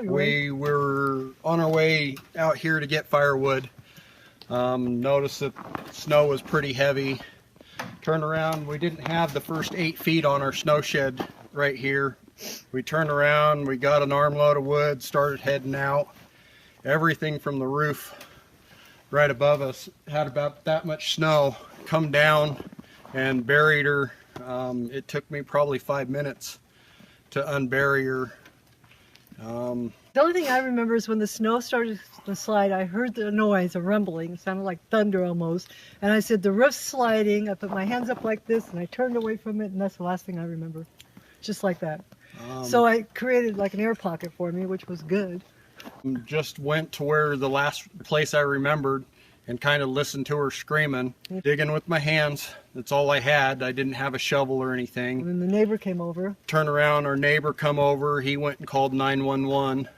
We were on our way out here to get firewood. Noticed that snow was pretty heavy. Turned around, we didn't have the first 8 feet on our snow shed right here. We turned around, we got an armload of wood, started heading out. Everything from the roof right above us had about that much snow come down and buried her. It took me probably 5 minutes to unbury her. The only thing I remember is when the snow started to slide, I heard the noise, a rumbling. It sounded like thunder almost. And I said, the roof's sliding. I put my hands up like this and I turned away from it, and that's the last thing I remember. Just like that. So I created like an air pocket for me, which was good. Just went to where the last place I remembered and kind of listened to her screaming, digging with my hands. That's all I had. I didn't have a shovel or anything. And then the neighbor came over. Turned around, our neighbor come over. He went and called 911.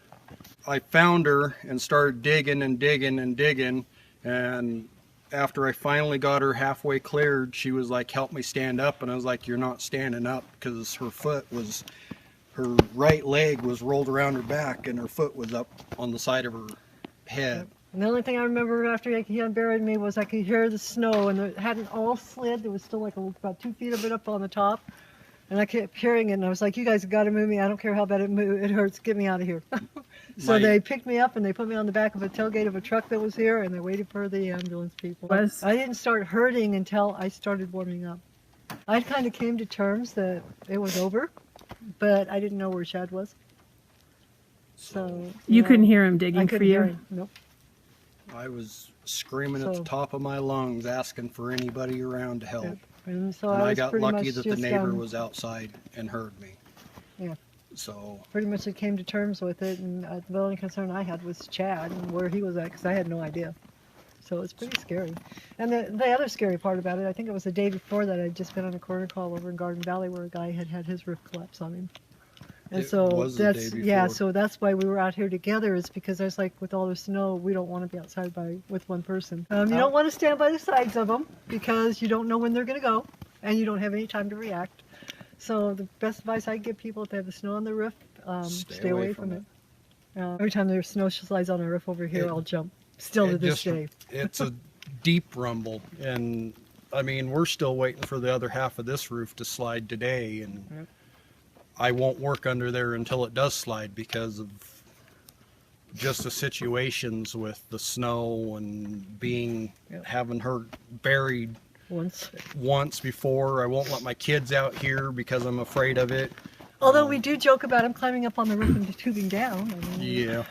I found her and started digging and digging and digging. And after I finally got her halfway cleared, she was like, help me stand up. And I was like, you're not standing up, because her right leg was rolled around her back and her foot was up on the side of her head. And the only thing I remember after he unburied me was I could hear the snow, and it hadn't all slid. There was still like about 2 feet of it up on the top. And I kept hearing it, and I was like, you guys have got to move me. I don't care how bad it hurts. Get me out of here. So they picked me up and they put me on the back of a tailgate of a truck that was here, and they waited for the ambulance people. I didn't start hurting until I started warming up. I kind of came to terms that it was over, but I didn't know where Chad was. So you couldn't hear him digging for you? Hear him. Nope. I was screaming at the top of my lungs, asking for anybody around to help. Yeah. And so and I got lucky that the neighbor just, was outside and heard me. Yeah. So pretty much I came to terms with it, and the only concern I had was Chad and where he was at, because I had no idea. So it was pretty scary. And the other scary part about it, I think it was the day before that, I'd just been on a coroner call over in Garden Valley where a guy had had his roof collapse on him. And so that's why we were out here together, is because I was like, with all the snow, we don't want to be outside with one person. You don't want to stand by the sides of them because you don't know when they're going to go, and you don't have any time to react. So the best advice I give people, if they have the snow on the roof, stay away from it. Every time there's snow slides on the roof over here, I'll jump. Still to this day. It's a deep rumble, and I mean, we're still waiting for the other half of this roof to slide today, and I won't work under there until it does slide because of just the situations with the snow and having her buried once before. I won't let my kids out here because I'm afraid of it. Although we do joke about him climbing up on the roof and tubing down. I mean, yeah.